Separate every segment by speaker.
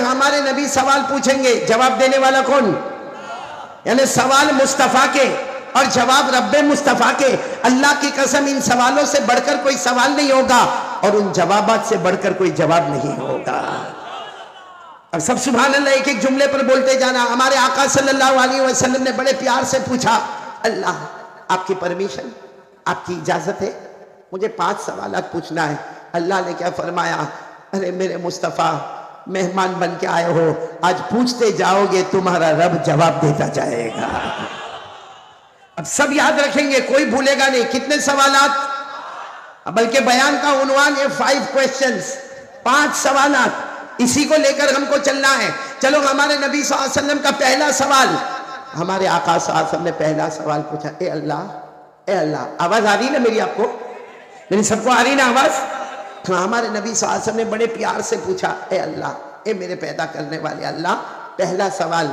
Speaker 1: हमारे नबी सवाल पूछेंगे, जवाब देने वाला कौन? यानी सवाल मुस्तफा के और जवाब रब्बे मुस्तफा के। अल्लाह की कसम, इन सवालों से बढ़कर कोई सवाल नहीं होगा और उन जवाबात से बढ़कर कोई जवाब नहीं होगा। अब सब सुभान अल्लाह एक एक जुमले पर बोलते जाना। हमारे आका सल्लल्लाहु अलैहि वसल्लम ने बड़े प्यार से पूछा, अल्लाह आपकी परमिशन, आपकी इजाजत है, मुझे 5 सवाल पूछना है। अल्लाह ने क्या फरमाया, अरे मेरे मुस्तफ़ा, मेहमान बन के आए हो, आज पूछते जाओगे तुम्हारा रब जवाब देता जाएगा। अब सब याद रखेंगे, कोई भूलेगा नहीं। कितने सवालात? बल्कि बयान का उन्वान है 5 क्वेश्चंस, 5 सवालात। इसी को लेकर हमको चलना है। चलो, हमारे नबी सल्लल्लाहु अलैहि वसल्लम का पहला सवाल, हमारे आका सल्लल्लाहु अलैहि वसल्लम ने पहला सवाल पूछा, ए अल्लाह, आवाज आ रही ना मेरी आपको? मेरी सबको आ रही ना आवाज? तो हमारे नबी सल्लल्लाहु अलैहि वसल्लम ने बड़े प्यार से पूछा, ए अल्लाह, ए मेरे पैदा करने वाले अल्लाह, पहला सवाल,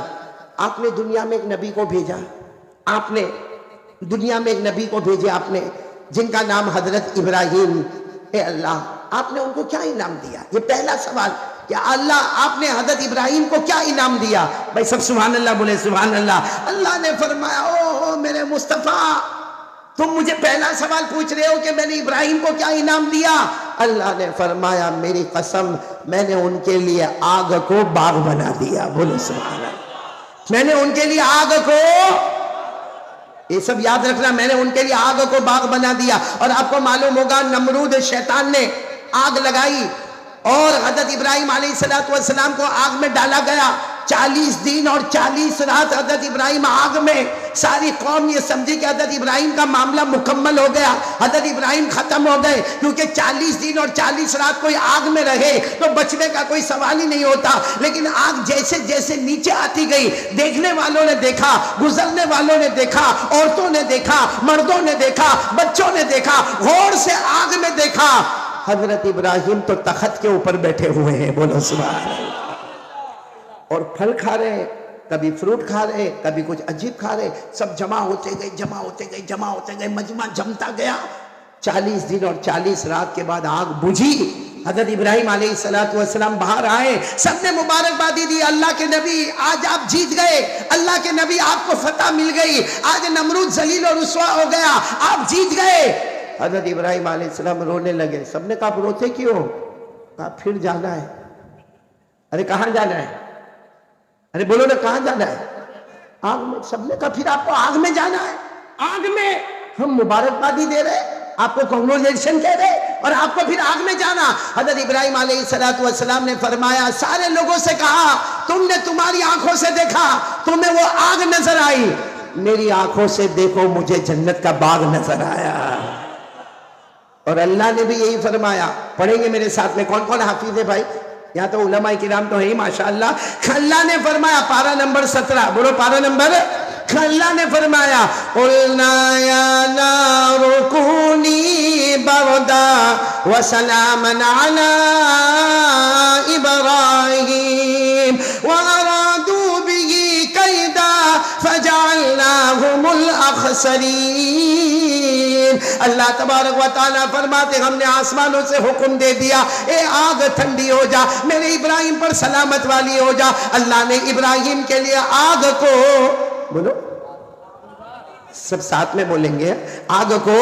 Speaker 1: आपने दुनिया में एक नबी को भेजा, आपने दुनिया में एक नबी को भेजा आपने, जिनका नाम हजरत इब्राहिम। ए अल्लाह, आपने उनको क्या इनाम दिया? ये पहला सवाल, क्या अल्लाह आपने हजरत इब्राहिम को क्या इनाम दिया? भाई सब सुभान अल्लाह बोले, सुभान अल्लाह। अल्लाह ने फरमाया, ओ मेरे मुस्तफा, तुम मुझे पहला सवाल पूछ रहे हो कि मैंने इब्राहिम को क्या इनाम दिया? अल्लाह ने फरमाया, मेरी कसम, मैंने उनके लिए आग को बाग बना दिया। बोलो सुभान अल्लाह। मैंने उनके लिए आग को, ये सब याद रखना, मैंने उनके लिए आग को बाग बना दिया। और आपको मालूम होगा, नमरूद शैतान ने आग लगाई और हजरत इब्राहिम अलैहिस्सलाम को आग में डाला गया। 40 दिन और 40 रात हजरत इब्राहिम आग में। सारी कौम ये समझी कि हजरत इब्राहिम का मामला मुकम्मल हो गया, हजरत इब्राहिम खत्म हो गए, क्योंकि 40 दिन और 40 रात कोई आग में रहे तो बचने का कोई सवाल ही नहीं होता। लेकिन आग जैसे जैसे नीचे आती गई, देखने वालों ने देखा, गुजरने वालों ने देखा, औरतों ने देखा, मर्दों ने देखा, बच्चों ने देखा, गौर से आग में देखा, हजरत इब्राहिम तो तख्त के ऊपर बैठे हुए हैं। बोलो सुभान अल्लाह। और फल खा रहे, कभी फ्रूट खा रहे, कभी कुछ अजीब खा रहे, सब जमा होते गए, जमा होते गए, जमा होते गए, मजमा जमता गया। 40 दिन और 40 रात के बाद आग बुझी। हजरत इब्राहिम अलैहिस्सलाम बाहर आए, सबने मुबारकबादी दी, अल्लाह के नबी आज आप जीत गए, अल्लाह के नबी आपको फतह मिल गई, आज नमरूद जलील और रुसवा हो गया, आप जीत गए। हजरत इब्राहिम अलैहिस्सलाम रोने लगे। सबने कहा, आप रोते क्यों? कहा, फिर जाना है। अरे कहाँ जाना है? अरे बोलो ना, कहाँ जाना है? आग में। सबने कहा, फिर आपको आग में जाना है? आग में? हम मुबारकबादी दे रहे, आपको कांग्रेचुलेशन कह रहे और आपको फिर आग में जाना। हजरत इब्राहिम अलैहिस्सलाम ने फरमाया, सारे लोगों से कहा, तुमने तुम्हारी आंखों से देखा, तुम्हें वो आग नजर आई, मेरी आंखों से देखो, मुझे जन्नत का बाग नजर आया। और अल्लाह ने भी यही फरमाया। पढ़ेंगे मेरे साथ में, कौन कौन हाफिज है भाई? यहाँ तो उलमा किराम तो है ही माशाअल्लाह। अल्लाह ने फरमाया, पारा नंबर 17, बोलो पारा नंबर। अल्लाह ने फरमाया, कुलना या नारु कूनी बरदा व सलामन अला इब्राहीम व अरादू बिही कैदा फजअलनाहुमुल अखसरीन। अल्लाह तबारक व तआला फरमाते, हमने आसमानों से हुक्म दे दिया, ए आग ठंडी हो जा, मेरे इब्राहिम पर सलामत वाली हो जा। अल्लाह ने इब्राहिम के लिए आग को, बोलो सब साथ में बोलेंगे, आग को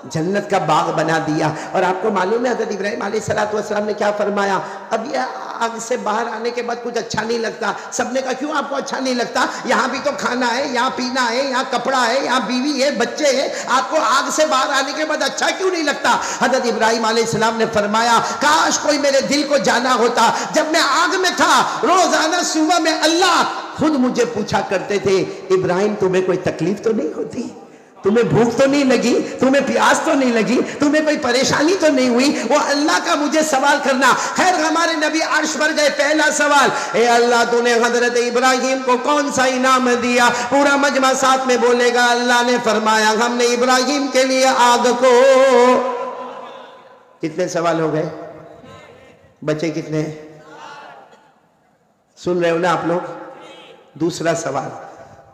Speaker 1: जन्नत का बाग बना दिया। और आपको मालूम है हजरत इब्राहिम अलैहिस्सलाम ने क्या फरमाया? अब यह आग से बाहर आने के बाद कुछ अच्छा नहीं लगता। सबने कहा, क्यों आपको अच्छा नहीं लगता? यहाँ भी तो खाना है, यहाँ पीना है, यहाँ कपड़ा है, यहाँ बीवी है, बच्चे हैं, आपको आग से बाहर आने के बाद अच्छा क्यों नहीं लगता? हजरत इब्राहिम अलैहिस्सलाम ने फरमाया, काश कोई मेरे दिल को जाना होता। जब मैं आग में था, रोजाना सुबह में अल्लाह खुद मुझे पूछा करते थे, इब्राहिम तुम्हें कोई तकलीफ तो नहीं होती? तुम्हें भूख तो नहीं लगी? तुम्हें प्यास तो नहीं लगी? तुम्हें कोई परेशानी तो नहीं हुई? वो अल्लाह का मुझे सवाल करना। खैर, हमारे नबी अर्श पर गए। पहला सवाल, ए अल्लाह, तूने हजरत इब्राहिम को कौन सा इनाम दिया? पूरा मजमा साथ में बोलेगा। अल्लाह ने फरमाया, हमने इब्राहिम के लिए आग को। कितने सवाल हो गए? बचे कितने? सुन रहे हो ना आप लोग? दूसरा सवाल,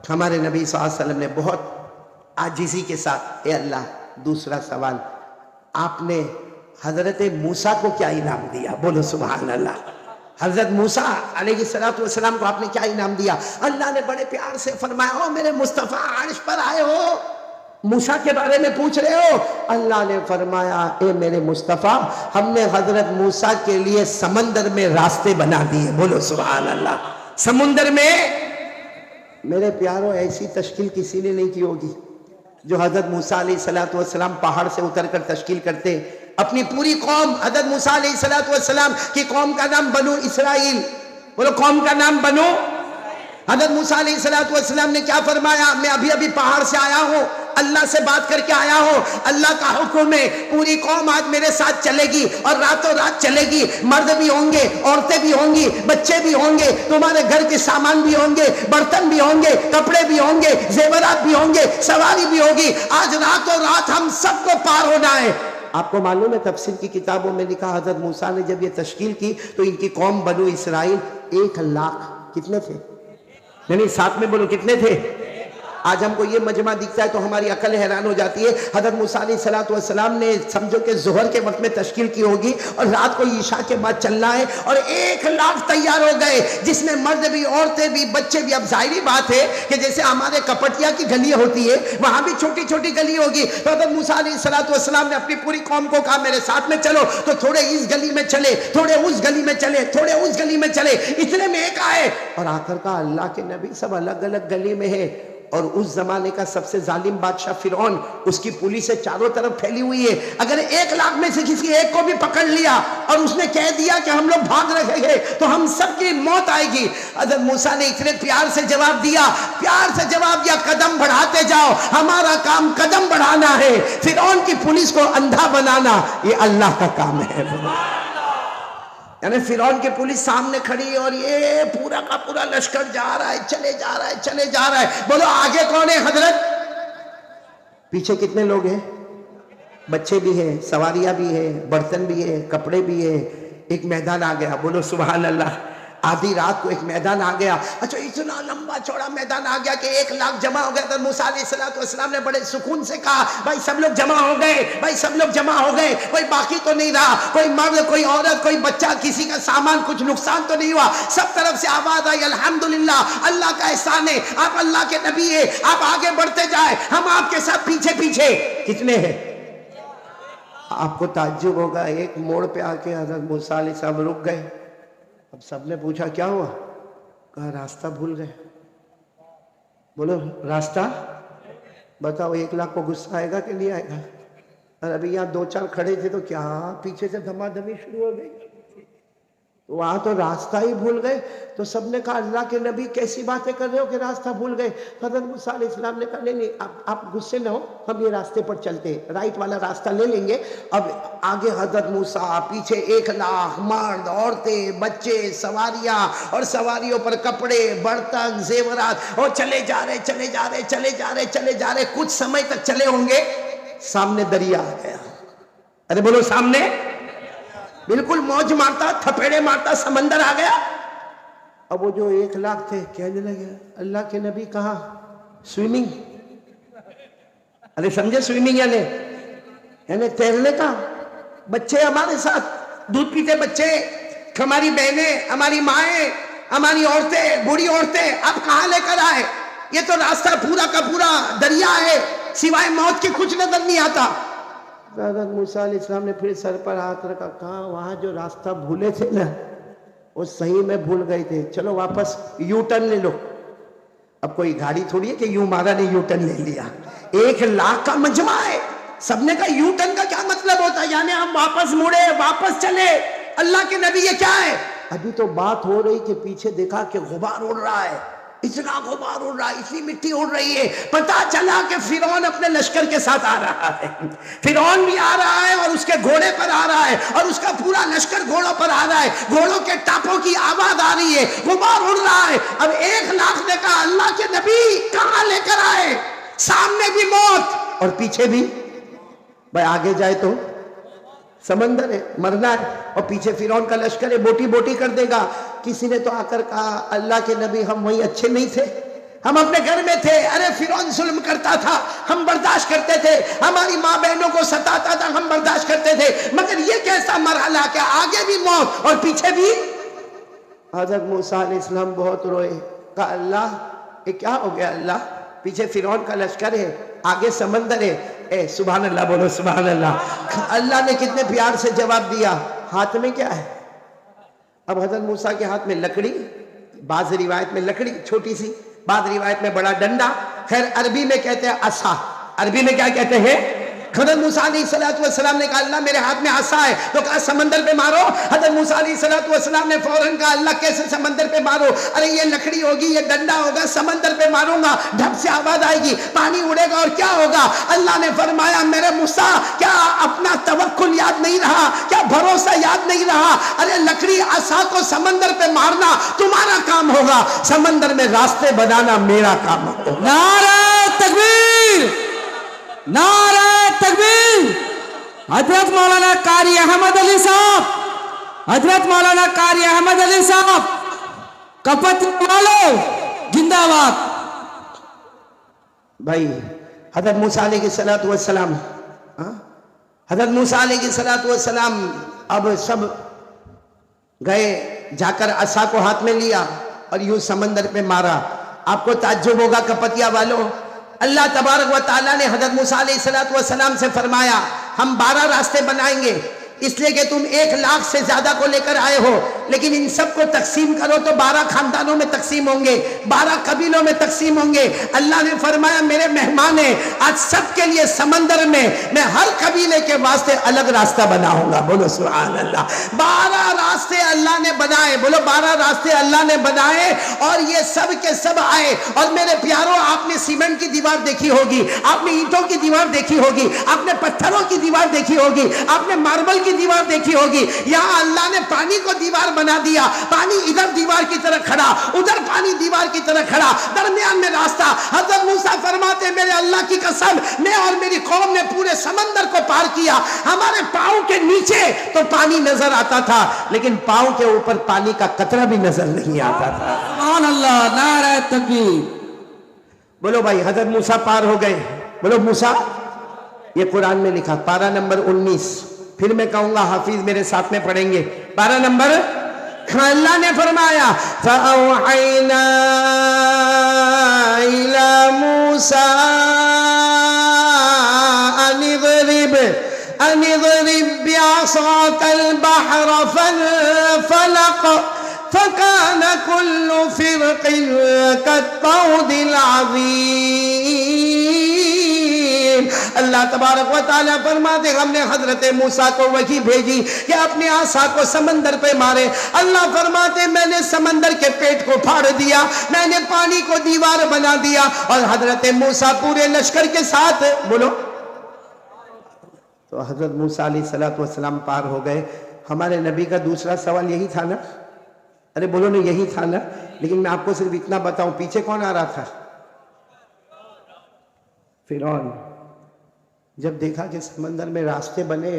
Speaker 1: हमारे नबी सल्लल्लाहु अलैहि वसल्लम ने बहुत आजिज़ी के साथ, ए अल्लाह, दूसरा सवाल, आपने हजरत मूसा को क्या इनाम दिया? बोलो सुभान अल्लाह। हजरत मूसा अलैहिस्सलातु वस्सलाम को आपने क्या इनाम दिया? अल्लाह ने बड़े प्यार से फरमाया, ओ मेरे मुस्तफा अर्श पर आए हो, मूसा के बारे में पूछ रहे हो? अल्लाह ने फरमाया, ए मेरे मुस्तफा, हमने हजरत मूसा के लिए समंदर में रास्ते बना दिए। बोलो सुभान अल्लाह। समुंदर में मेरे प्यारों ऐसी तश्कील किसी ने नहीं की होगी जो हजरत मूसा अलैहिस्सलातु वस्सलाम पहाड़ से उतरकर तश्कील करते। अपनी पूरी कौम, हजरत मूसा अलैहिस्सलातु वस्सलाम की कौम का नाम बनु इसराइल। बोलो कौम का नाम बनु। हजरत मूसा अलैहिस्सलातु वस्सलाम ने क्या फरमाया? मैं अभी अभी पहाड़ से आया हूँ, अल्लाह से बात करके आया हूँ, अल्लाह का हुक्म है, पूरी कौम आज मेरे साथ चलेगी और रातों रात चलेगी। मर्द भी होंगे, औरतें भी होंगी, बच्चे भी होंगे, तुम्हारे घर के सामान भी होंगे, बर्तन भी होंगे, कपड़े भी होंगे, जेवरात भी होंगे, सवारी भी होगी। आज रातों रात हम सबको पार होना है। आपको मालूम है तफसीर की किताबों में लिखा, हजरत मूसा ने जब ये तश्कील की तो इनकी कौम बनु इसराइल 1 लाख कितने थे? नहीं, साथ में बोलो कितने थे? आज हमको ये मजमा दिखता है तो हमारी अकल हैरान हो जाती है। हजरत मूसा अलैहिस्सलातु वस्सलाम ने समझो कि जोहर के वक्त में तश्कील की होगी और रात को ईशा के बाद चलना है और 1 लाख तैयार हो गए, जिसमें मर्द भी, औरतें भी, बच्चे भी। अब जाहिर बात है कि जैसे हमारे कपटिया की गली होती है, वहां भी छोटी छोटी गली होगी। तो हजरत मूसा अलैहिस्सलातु वस्सलाम ने अपनी पूरी कौम को कहा, मेरे साथ में चलो। तो थोड़े इस गली में चले, थोड़े उस गली में चले, थोड़े उस गली में चले, इतने में एक आए और आकर का अल्लाह के नबी सब अलग अलग गली में है। और उस जमाने का सबसे जालिम बादशाह फिरौन, उसकी पुलिस से चारों तरफ फैली हुई है। अगर 1 लाख में से किसी एक को भी पकड़ लिया और उसने कह दिया कि हम लोग भाग रहे हैं तो हम सबकी मौत आएगी। हजरत मूसा ने इतने प्यार से जवाब दिया, प्यार से जवाब दिया, कदम बढ़ाते जाओ, हमारा काम कदम बढ़ाना है, फिरौन की पुलिस को अंधा बनाना ये अल्लाह का काम है। यानी फिरौन की पुलिस सामने खड़ी है और ये पूरा का पूरा लश्कर जा रहा है, चले जा रहा है, चले जा रहा है। बोलो आगे कौन है हजरत? पीछे कितने लोग हैं? बच्चे भी हैं, सवारियां भी है, बर्तन भी है, कपड़े भी है। एक मैदान आ गया, बोलो सुभान अल्लाह। आधी रात को एक मैदान आ गया। अच्छा, इतना लंबा चौड़ा मैदान आ गया कि 1 लाख जमा हो गया। तो मूसा अलैहिस्सलातु वस्सलाम ने बड़े सुकून से कहा, भाई सब लोग जमा हो गए, भाई सब लोग जमा हो गए, कोई बाकी तो नहीं रहा, कोई मर्द, कोई औरत, कोई बच्चा, किसी का सामान, कुछ नुकसान तो नहीं हुआ। सब तरफ से आवाज आई, अल्हम्दुलिल्लाह, अल्लाह का एहसान है, आप अल्लाह के नबी है, आप आगे बढ़ते जाए, हम आपके साथ पीछे पीछे। कितने हैं? आपको ताज्जुब होगा, एक मोड़ पे आके हजरत मूसा अलैहिस्सलाम रुक गए। अब सबने पूछा क्या हुआ? कहा रास्ता भूल गए। बोलो रास्ता बताओ। 1 लाख को गुस्सा आएगा कि नहीं आएगा? और अभी यहाँ 2-4 खड़े थे तो क्या पीछे से धमाधमी शुरू हो गई। तो वहां तो रास्ता ही भूल गए। तो सबने कहा अल्लाह के नबी कैसी बातें कर रहे हो कि रास्ता भूल गए? हजरत मूसा अलैहिस्सलाम ने कहा नहीं, आप गुस्से न हो, हम ये रास्ते पर चलते हैं, राइट वाला रास्ता ले लेंगे। अब आगे हजरत मूसा, पीछे 1 लाख मर्द, औरतें, बच्चे, सवारियां और सवारियों पर कपड़े, बर्तन, जेवरात, और चले जा रहे, चले जा रहे, चले जा रहे, चले जा रहे। कुछ समय तक चले होंगे, सामने दरिया आ गया। अरे बोलो सामने, बिल्कुल मौज मारता, थपेड़े मारता समंदर आ गया। अब वो जो 1 लाख थे कहने लगे, अल्लाह के नबी कहा स्विमिंग। अरे समझे स्विमिंग यानी तैरने का। बच्चे हमारे साथ, दूध पीते बच्चे, हमारी बहनें, हमारी माएं, हमारी औरतें, बूढ़ी औरतें, अब कहां लेकर आए? ये तो रास्ता पूरा का पूरा दरिया है, सिवाय मौत के कुछ नजर नहीं आता। हज़रत मूसा अलैहिस्सलाम ने फिर सर पर हाथ रखा, कहा वहां जो रास्ता भूले थे ना, वो सही में भूल गए थे, चलो वापस यू टर्न ले लो। अब कोई गाड़ी थोड़ी है कि यूं मारा ने यू टर्न ले लिया। 1 लाख का मजमा है, सबने का यू टर्न का क्या मतलब होता है? यानी हम वापस मुड़े, वापस चले। अल्लाह के नबी ये क्या है? अभी तो बात हो रही कि पीछे देखा कि गुबार उड़ रहा है, इतना गुबार उड़ रहा है, इतनी मिट्टी उड़ रही है। पता चला कि फिरौन अपने लश्कर के साथ आ रहा है। फिरौन भी आ रहा है और उसके घोड़े पर आ रहा है और उसका पूरा लश्कर घोड़ों पर आ रहा है। घोड़ों के टापों की आवाज आ रही है, गुबार उड़ रहा है। अब 1 लाख ने कहा अल्लाह के नबी कहां लेकर आए? सामने भी मौत और पीछे भी। भाई आगे जाए तो समंदर है, मरना है, और पीछे फिरौन का लश्कर है, बोटी बोटी कर देगा। किसी ने तो आकर कहा अल्लाह के नबी हम वही अच्छे नहीं थे, हम अपने घर में थे। अरे फिरौन जुल्म करता था, हम बर्दाश्त करते थे, हमारी माँ बहनों को सताता था, हम बर्दाश्त करते थे। मगर ये कैसा मरहला कि आगे भी मौत और पीछे भी। हज़रत मूसा अलैहिस्सलाम बहुत रोए, कहा अल्लाह ये क्या हो गया अल्लाह, पीछे फिरौन का लश्कर है, आगे समंदर है। ए सुभान अल्लाह बोलो सुभान अल्लाह। अल्लाह ने कितने प्यार से जवाब दिया, हाथ में क्या है? अब हज़रत मूसा के हाथ में लकड़ी, बाज़ रिवायत में लकड़ी छोटी सी, बाज़ रिवायत में बड़ा डंडा, खैर अरबी में कहते हैं असा। अरबी में क्या कहते हैं? हज़रत मूसा अलैहिस्सलाम ने कहा अल्लाह मेरे हाथ में आसा है, तो कहा समंदर पे मारो। हज़रत मूसा अलैहिस्सलाम ने फौरन कहा अल्लाह कैसे समंदर पे मारो? अरे ये लकड़ी होगी, ये डंडा होगा, समंदर पे मारूंगा ढप से आवाज आएगी, पानी उड़ेगा और क्या होगा? अल्लाह ने फरमाया मेरे मूसा क्या अपना तवक्कुल याद नहीं रहा, क्या भरोसा याद नहीं रहा? अरे लकड़ी आसा को समंदर पे मारना तुम्हारा काम होगा, समंदर में रास्ते बनाना मेरा काम होगा।
Speaker 2: नारे तकबीर, नारे तकबीर। हजरत मौलाना कारी अहमद अली साहब, हजरत मौलाना कारी अहमद अली साहब, कपत वालों जिंदाबाद।
Speaker 1: भाई हजरत मूसा अलैहिस्सलातु वस्सलाम, हजरत मूसा अलैहिस्सलातु वस्सलाम अब सब गए, जाकर असा को हाथ में लिया और यूं समंदर पे मारा। आपको ताज्जुब होगा कपतिया वालों, अल्लाह तबारक व ताला ने हजरत मूसा अलैहिस्सलातु वस्सलाम से फरमाया हम 12 रास्ते बनाएंगे, इसलिए कि तुम 1 लाख से ज्यादा को लेकर आए हो, लेकिन इन सब को तकसीम करो तो 12 खानदानों में तकसीम होंगे, 12 कबीलों में तकसीम होंगे। अल्लाह ने फरमाया मेरे मेहमान हैं, आज सबके लिए समंदर में मैं हर कबीले के वास्ते अलग रास्ता बनाऊंगा। बोलो सुभान अल्लाह। 12 रास्ते अल्लाह ने बनाए, बोलो 12 रास्ते अल्लाह ने बनाए और ये सब के सब आए। और मेरे प्यारों आपने सीमेंट की दीवार देखी होगी, आपने ईंटों की दीवार देखी होगी, आपने पत्थरों की दीवार देखी होगी, आपने मार्बल की दीवार देखी होगी। यहाँ अल्लाह ने पानी को दीवार बना दिया, पानी इधर दीवार की तरह खड़ा, उधर पानी दीवार की तरह खड़ा, दरमियान में रास्ता। हज़रत मूसा फरमाते मेरे अल्लाह की कसम मैं और मेरी कौम ने पूरे समंदर को पार किया, हमारे पांव के नीचे तो पानी नजर आता था लेकिन पांव के ऊपर पानी का कतरा भी नजर नहीं आता था।
Speaker 2: सुभान अल्लाह, नारे तकबीर।
Speaker 1: बोलो भाई हज़रत मूसा पार हो गए, बोलो मूसा। ये कुरान में लिखा, पारा नंबर 19, फिर मैं कहूंगा हाफिज मेरे साथ में पढ़ेंगे। 12 नंबर, अल्लाह ने फरमाया फ़अौहैना इला मूसा अनिज़रिब बिअसाकल बहर फलक फकान कुल्लु फिरक़िन कत्तौदिल अज़ीम। अल्लाह तबारक व तआला फरमाते हमने हजरत मूसा को वही भेजी कि अपने आसा को समंदर पे मारे। अल्लाह फरमाते मैंने समंदर के पेट को फाड़ दिया, मैंने पानी को दीवार बना दिया और हजरत मूसा पूरे लश्कर के साथ, बोलो। तो हजरत मूसा अलैहिस्सलातु वस्सलाम पार हो गए। हमारे नबी का दूसरा सवाल यही था ना, अरे बोलो ना यही था ना। लेकिन मैं आपको सिर्फ इतना बताऊं, पीछे कौन आ रहा था? फिरौन। जब देखा कि समंदर में रास्ते बने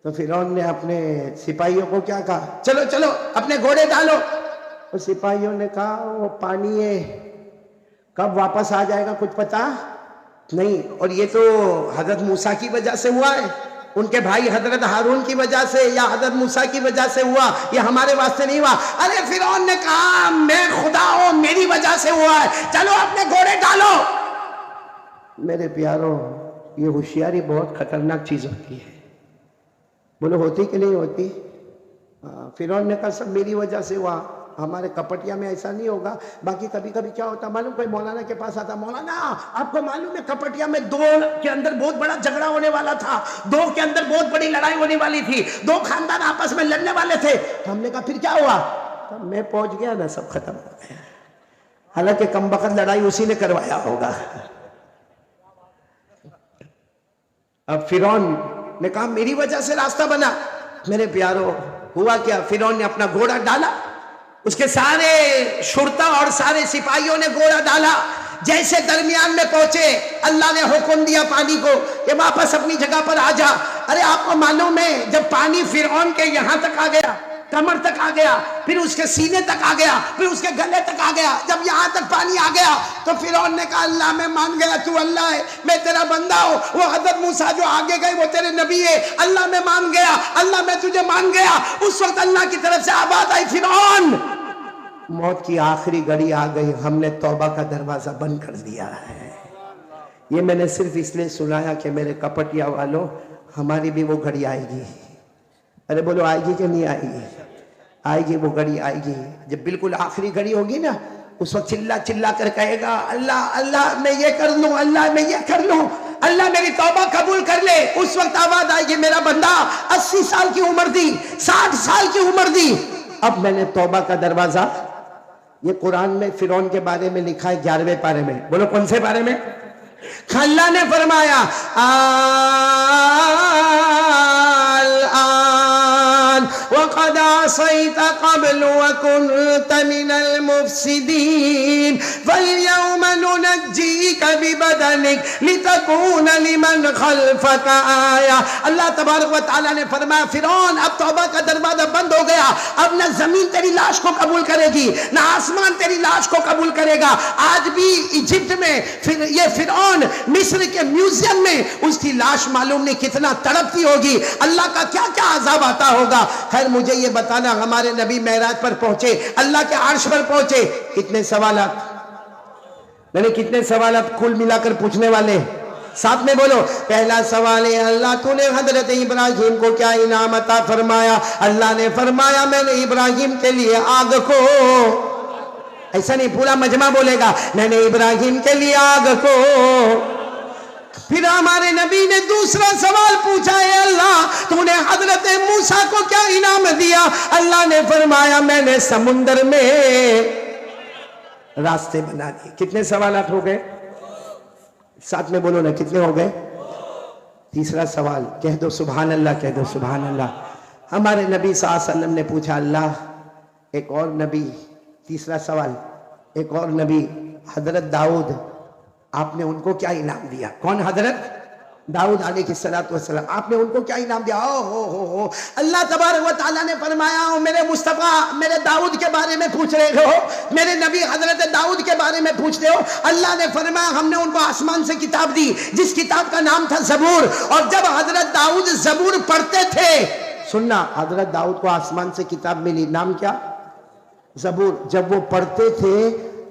Speaker 1: तो फिरौन ने अपने सिपाहियों को क्या कहा, चलो चलो अपने घोड़े डालो। और सिपाहियों ने कहा वो पानी है, कब वापस आ जाएगा कुछ पता नहीं। और ये तो हजरत मूसा की वजह से हुआ है, उनके भाई हजरत हारून की वजह से या हजरत मूसा की वजह से हुआ, ये हमारे वास्ते नहीं हुआ। अरे फिरौन ने कहा मैं खुदा हूं, मेरी वजह से हुआ है, चलो अपने घोड़े डालो। मेरे प्यारों, ये होशियारी बहुत खतरनाक चीज होती है। बोलो होती कि नहीं होती? फिरौन ने कहा सब मेरी वजह से हुआ, हमारे कपटिया में ऐसा नहीं होगा। बाकी कभी कभी क्या होता मालूम, कोई मौलाना के पास आता, मौलाना आपको मालूम है कपटिया में 2 के अंदर बहुत बड़ा झगड़ा होने वाला था, 2 के अंदर बहुत बड़ी लड़ाई होने वाली थी, 2 खानदान आपस में लड़ने वाले थे। तो हमने कहा फिर क्या हुआ? तो मैं पहुंच गया ना, सब खत्म हो गया। हालांकि कमबख्त लड़ाई उसी ने करवाया होगा। अब फिरौन ने कहा मेरी वजह से रास्ता बना। मेरे प्यारो हुआ क्या, फिरौन ने अपना घोड़ा डाला, उसके सारे शुरता और सारे सिपाहियों ने घोड़ा डाला। जैसे दरमियान में पहुंचे अल्लाह ने हुक्म दिया पानी को कि वापस अपनी जगह पर आ जा। अरे आपको मालूम है जब पानी फिरौन के यहां तक आ गया, कमर तक आ गया, फिर उसके सीने तक आ गया, फिर उसके गले तक आ गया, जब यहां तक पानी आ गया तो फिरौन ने कहा अल्लाह मैं मान गया तू अल्लाह है, मैं तेरा बंदा हूं। वो हजरत मूसा जो आगे गए वो तेरे नबी है, अल्लाह मैं मान गया, अल्लाह मैं तुझे मान गया। उस वक्त अल्लाह की तरफ से आवाज आई फिरौन मौत की आखिरी घड़ी आ गई, हमने तौबा का दरवाजा बंद कर दिया है। ये मैंने सिर्फ इसलिए सुनाया कि मेरे कपटिया वालों, हमारी भी वो घड़ी आएगी। अरे बोलो आएगी कि नहीं आएगी? आएगी, वो घड़ी आएगी। जब बिल्कुल आखिरी घड़ी होगी ना, उस वक्त चिल्ला चिल्ला कर कहेगा, अल्लाह अल्लाह मैं ये कर लूं, अल्लाह मैं ये कर लूं, अल्लाह मेरी तौबा कबूल कर ले। उस वक्त आवाज आएगी, मेरा बंदा 80 साल की उम्र दी, 60 साल की उम्र दी, अब मैंने तौबा का दरवाजा। ये कुरान में फिरौन के बारे में लिखा है 11वें पारे में। बोलो कौन से बारे में? अल्लाह ने फरमाया वक़द असैत क़ब्ल वकुन्त मिनल मुफ़्सिदीन फ़ल्यौम नुनज्जीक बिबदनिक लितकून लिमन ख़ल्फ़क आया। अल्लाह तबारक व तआला ने फरमाया, फिरौन अब तौबा का दरवाजा बंद हो गया, अब न जमीन तेरी लाश को कबूल करेगी, न आसमान तेरी लाश को कबूल करेगा। आज भी इजिप्ट में फिर ये फिरौन मिस्र के म्यूजियम में उसकी लाश मालूम नहीं कितना तड़पती होगी, अल्लाह का क्या क्या अजाब आता होगा। खैर मुझे ये बताना, हमारे नबी मेराज पर पहुंचे, अल्लाह के अर्श पर पहुंचे, कितने सवालात, मैंने कितने सवालात कुल मिलाकर पूछने वाले? साथ में बोलो। पहला सवाल है, अल्लाह तूने हजरत इब्राहिम को क्या इनाम अता फरमाया? अल्लाह ने फरमाया, मैंने इब्राहिम के लिए आग को, ऐसा नहीं पूरा मजमा बोलेगा, मैंने इब्राहिम के लिए आग को। फिर हमारे नबी ने दूसरा सवाल पूछा है, अल्लाह तूने हजरत मूसा को क्या इनाम दिया? अल्लाह ने फरमाया, मैंने समुंदर में रास्ते बना दिए। कितने सवालात हो गए? साथ में बोलो ना, कितने हो गए? तीसरा सवाल, कह दो सुभान अल्लाह, कह दो सुभान अल्लाह। हमारे नबी सल्लल्लाहु अलैहि वसल्लम ने पूछा, अल्लाह एक और नबी, तीसरा सवाल, एक और नबी हजरत दाऊद, आपने उनको क्या इनाम दिया? कौन? हजरत दाऊद अलैहिस्सलातु वस्सलाम, आपने उनको क्या इनाम दिया? हो अल्लाह तबारक व तआला ने फरमाया, मेरे मुस्तफा मेरे दाऊद के बारे में पूछ रहे हो, मेरे नबी हजरत दाऊद के बारे में पूछते हो। अल्लाह ने फरमाया, हमने उनको आसमान से किताब दी, जिस किताब का नाम था जबूर, और जब हजरत दाऊद जबूर पढ़ते थे, सुनना, हजरत दाऊद को आसमान से किताब मिली, नाम क्या? जबूर। जब वो पढ़ते थे,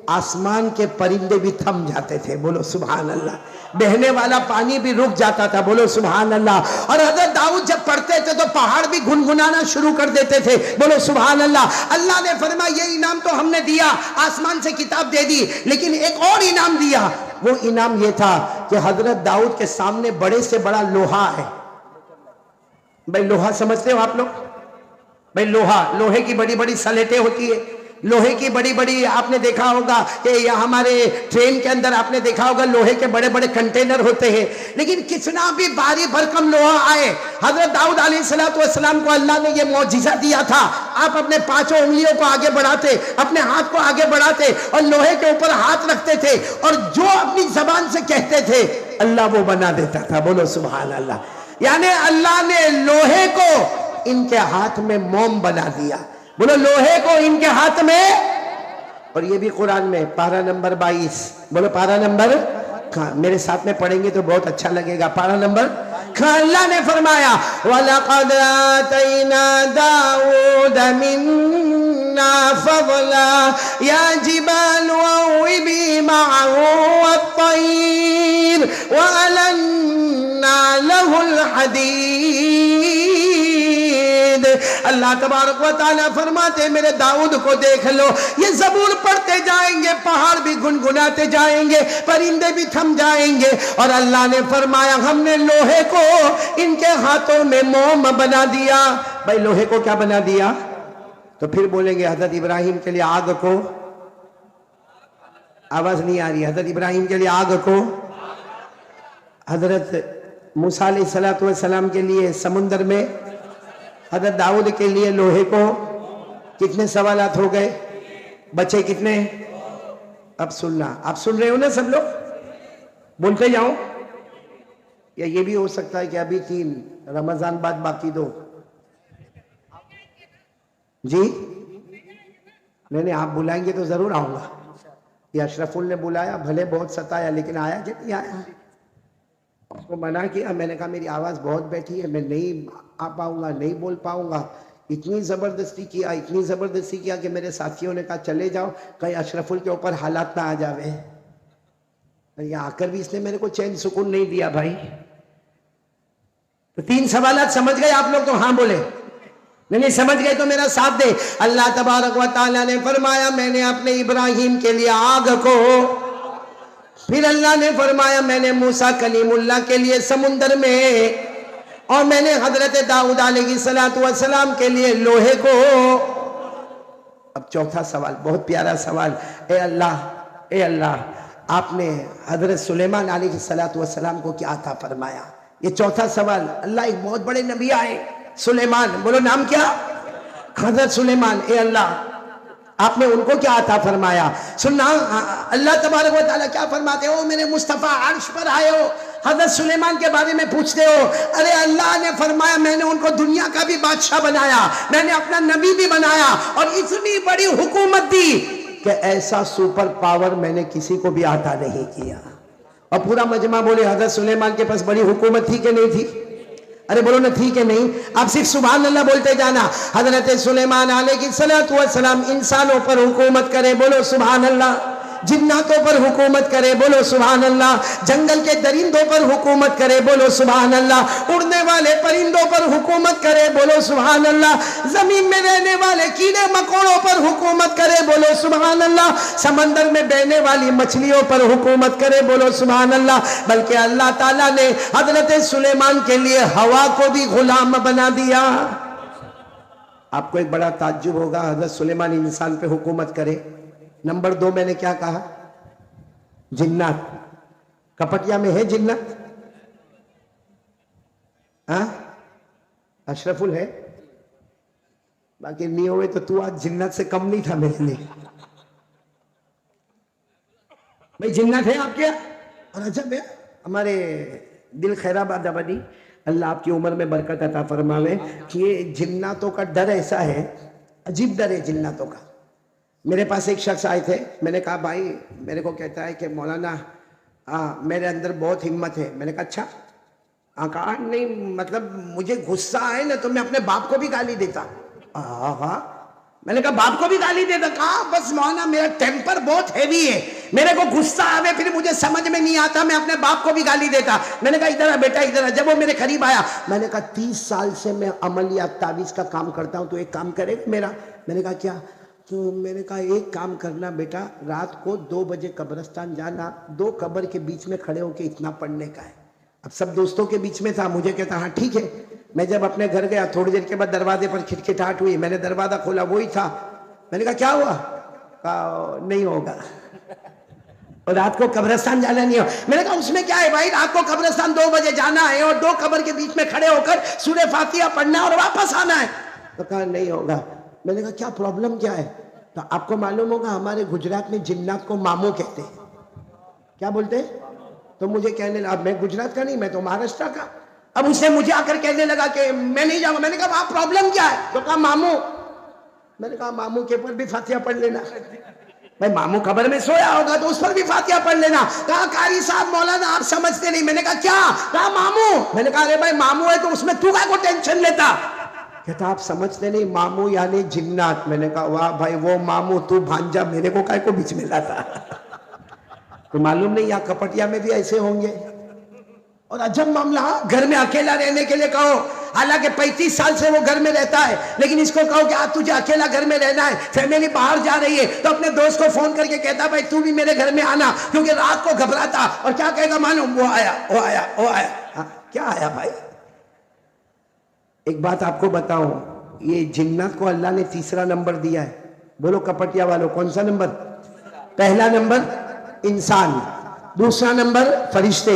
Speaker 1: आसमान के परिंदे भी थम जाते थे। बोलो सुभान अल्लाह। बहने वाला पानी भी रुक जाता था। बोलो सुभान अल्लाह। और हजरत दाऊद जब पढ़ते थे तो पहाड़ भी गुनगुनाना शुरू कर देते थे। बोलो सुभान अल्लाह। अल्लाह ने फरमाया, ये इनाम तो हमने दिया, आसमान से किताब दे दी, लेकिन एक और इनाम दिया। वो इनाम ये था कि हजरत दाऊद के सामने बड़े से बड़ा लोहा है। भाई लोहा समझते हो आप लोग? भाई लोहा, लोहे की बड़ी बड़ी सलेटें होती है, लोहे की बड़ी बड़ी, आपने देखा होगा कि या हमारे ट्रेन के अंदर आपने देखा होगा लोहे के बड़े बड़े कंटेनर होते हैं। लेकिन कितना भी भारी भरकम लोहा आए, हजरत दाऊद अलैहिस्सलाम को अल्लाह ने यह मौजिज़ा दिया था, आप अपने पांचों उंगलियों को आगे बढ़ाते, अपने हाथ को आगे बढ़ाते और लोहे के ऊपर हाथ रखते थे, और जो अपनी जबान से कहते थे अल्लाह वो बना देता था। बोलो सुभान अल्लाह। यानी अल्लाह ने लोहे को इनके हाथ में मोम बना दिया। बोलो लोहे को इनके हाथ में। और ये भी कुरान में पारा नंबर 22। बोलो पारा नंबर, मेरे साथ में पढ़ेंगे तो बहुत अच्छा लगेगा। पारा नंबर, अल्लाह ने फरमाया, वलक़द आतैना दाऊद मिन्ना फज़ला या जिबालु अव्विबी मअहु वत्तैर वअलन्ना लहुल हदीद। अल्लाह तबारक व तआला फरमाते, मेरे दाऊद को देख लो, ये ज़बूर पढ़ते जाएंगे, पहाड़ भी गुनगुनाते जाएंगे, परिंदे भी थम जाएंगे। और अल्लाह ने फरमाया, हमने लोहे को इनके हाथों में मोम बना दिया। भाई लोहे को क्या बना दिया? तो फिर बोलेंगे हजरत इब्राहिम के लिए आग को, आवाज नहीं आ रही, हजरत इब्राहिम के लिए आग को, हजरत मूसा अलैहिस्सलातु वस्सलाम के लिए समुंदर में, हजरत दाऊद के लिए लोहे को। कितने सवालात हो गए? बचे कितने? अब सुनना, आप सुन रहे हो ना सब लोग? बोलते जाओ। या ये भी हो सकता है कि अभी 3, रमजान बाद बाकी 2। जी नहीं, आप बुलाएंगे तो जरूर आऊंगा। ये अशरफुल ने बुलाया, भले बहुत सताया, लेकिन आया कि नहीं आया? उसको मना किया, मैंने कहा मेरी आवाज़ बहुत बैठी है, मैं नहीं आ पाऊंगा, नहीं बोल पाऊंगा। इतनी जबरदस्ती किया कि मेरे साथियों ने कहा चले जाओ, कहीं अशरफुल के ऊपर हालात ना आ जावे। यहाँ आकर भी इसने मेरे को चैन सुकून नहीं दिया भाई। तो 3 सवालात समझ गए आप लोग? तो हाँ बोले, नहीं समझ गए तो मेरा साथ दे। अल्लाह तबारक व तआला ने फरमाया मैंने अपने इब्राहिम के लिए आग को, फिर अल्लाह ने फरमाया मैंने मूसा कलीमुल्लाह के लिए समुंदर में, और मैंने हजरत दाऊद अलैहिस्सलातु वस्सलाम के लिए लोहे को। अब चौथा सवाल, बहुत प्यारा सवाल। ए अल्लाह आपने हजरत सुलेमान अलैहिस्सलातु वस्सलाम को क्या अता फरमाया? ये चौथा सवाल। अल्लाह एक बहुत बड़े नबी आए, सुलेमान, बोलो नाम क्या? हजरत सुलेमान। ए अल्लाह आपने उनको क्या अता फरमाया? सुनना, अल्लाह तबारक व तआला क्या फरमाते हो? मेरे मुस्तफा अर्श पर आए हो, हजरत सुलेमान के बारे में पूछते हो। अरे अल्लाह ने फरमाया मैंने उनको दुनिया का भी बादशाह बनाया, मैंने अपना नबी भी बनाया, और इतनी बड़ी हुकूमत दी कि ऐसा सुपर पावर मैंने किसी को भी अता नहीं किया। और पूरा मजमा बोले हजरत सुलेमान के पास बड़ी हुकूमत थी कि नहीं थी? अरे बोलो ना, थी कि नहीं? आप सिर्फ सुभान अल्लाह बोलते जाना। हजरत सुलेमान अलैहिस्सलातु वस्सलाम इंसानों पर हुकूमत करे, बोलो सुभान अल्लाह। जिन्नातों पर हुकूमत करे, बोलो सुभान अल्लाह। जंगल के दरिंदों पर हुकूमत करे, बोलो सुभान अल्लाह। उड़ने वाले परिंदों पर हुकूमत करे, बोलो सुभान अल्लाह। जमीन में रहने वाले कीड़े मकोड़ों पर हुकूमत करे, बोलो सुभान अल्लाह। समंदर में बहने वाली मछलियों पर हुकूमत करे, बोलो सुभान अल्लाह। बल्कि अल्लाह ताला ने हजरत सुलेमान के लिए हवा को भी गुलाम बना दिया। आपको एक बड़ा ताज्जुब होगा, हजरत सुलेमान इंसान पे हुकूमत करे। नंबर 2 मैंने क्या कहा? जिन्नात। कपटिया में है जिन्नात? हाँ, अशरफुल है, बाकी नहीं हुए तो तू आज जिन्नात से कम नहीं था मेरे लिए। भाई जिन्नात है आपके यहाँ? और अजब है, हमारे दिल खैराबाद आबादी, अल्लाह आपकी उम्र में बरकत अता फरमावे, कि ये जिन्नातों का डर ऐसा है, अजीब डर है जिन्नातों का। मेरे पास एक शख्स आए थे, मैंने कहा भाई, मेरे को कहता है कि मौलाना मेरे अंदर बहुत हिम्मत है। मैंने कहा अच्छा? कहा नहीं, मतलब मुझे गुस्सा आए ना तो मैं अपने बाप को भी गाली देता। हाँ, मैंने कहा बाप को भी गाली देता? कहा बस मौलाना मेरा टेम्पर बहुत हैवी है, मेरे को गुस्सा आवे फिर मुझे समझ में नहीं आता, मैं अपने बाप को भी गाली देता। मैंने कहा इधर आ बेटा, इधर आ। जब वो मेरे करीब आया, मैंने कहा 30 साल से मैं अमलियात तावीज़ का काम करता हूँ, तो एक काम करेगा मेरा? मैंने कहा क्या? तो मैंने कहा एक काम करना बेटा, रात को 2 बजे कब्रिस्तान जाना, 2 कब्र के बीच में खड़े होके इतना पढ़ने का है। अब सब दोस्तों के बीच में था, मुझे कहता हाँ ठीक है। मैं जब अपने घर गया, थोड़ी देर के बाद दरवाजे पर खिटखिटाहट हुई, मैंने दरवाजा खोला, वही था। मैंने कहा क्या हुआ? कहा नहीं होगा, और रात को कब्रिस्तान जाना नहीं हो। मैंने कहा उसमें क्या है भाई, रात को कब्रिस्तान 2 बजे जाना है और 2 कब्र के बीच में खड़े होकर सूरह फातिहा पढ़ना और वापस आना है। तो कहा नहीं होगा। मैंने कहा क्या प्रॉब्लम क्या है? तो आपको मालूम होगा हमारे गुजरात में जिन्नात को मामू कहते हैं। क्या बोलते हैं? तो मुझे कहने लगा, मैं गुजरात का नहीं, मैं तो महाराष्ट्र का। अब उसने मुझे आकर कहने लगा कि मैं नहीं जाऊंगा। मैंने कहा आप प्रॉब्लम क्या है? तो कहा मामू। मैंने कहा मामू के ऊपर भी फातिहा पढ़ लेना। भाई मामू कब्र में सोया होगा तो उस पर भी फातिहा पढ़ लेना। कहा कारी साहब मौलाना आप समझते नहीं। मैंने कहा क्या? कहा मामू। मैंने कहा अरे भाई मामू है तो उसमें तू को टेंशन लेता? कहता आप समझते नहीं, मामू यानी जिन्नात। मैंने कहा वाह भाई, वो मामू, तू भांजा, मेरे को काय को बीच में लाता? तो मालूम नहीं यहाँ कपटिया में भी ऐसे होंगे। और अजब मामला, घर में अकेला रहने के लिए कहो, हालांकि 35 साल से वो घर में रहता है, लेकिन इसको कहो कि आज तुझे अकेला घर में रहना है, फैमिली बाहर जा रही है, तो अपने दोस्त को फोन करके कहता भाई तू भी मेरे घर में आना, क्योंकि रात को घबराता। और क्या कहेगा मालूम? वो आया, वो आया, वो आया। क्या आया भाई? एक बात आपको बताऊं, ये जिन्नात को अल्लाह ने 3रा नंबर दिया है। बोलो कपटिया वालों, कौन सा नंबर? पहला नंबर इंसान, दूसरा नंबर फरिश्ते,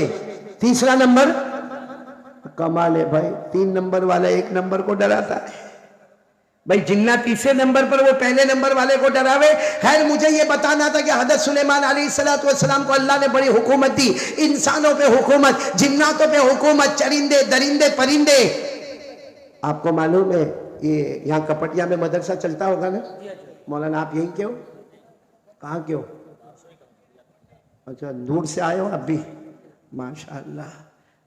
Speaker 1: तीसरा नंबर कमाल है भाई, 3 नंबर वाला 1 नंबर को डराता है। भाई जिन्नात 3रे नंबर पर, वो पहले नंबर वाले को डरावे। खैर मुझे ये बताना था कि हजरत सुलेमान अलैहिस्सलातु वस्सलाम को अल्लाह ने बड़ी हुकूमत दी, इंसानों पे हुकूमत, जिन्नातों पे हुकूमत, चरिंदे दरिंदे परिंदे। आपको मालूम है ये यहाँ कपटिया में मदरसा चलता होगा ना? मौलाना आप यहीं क्यों? कहाँ क्यों? अच्छा दूर से आए हो आप भी? माशाअल्लाह।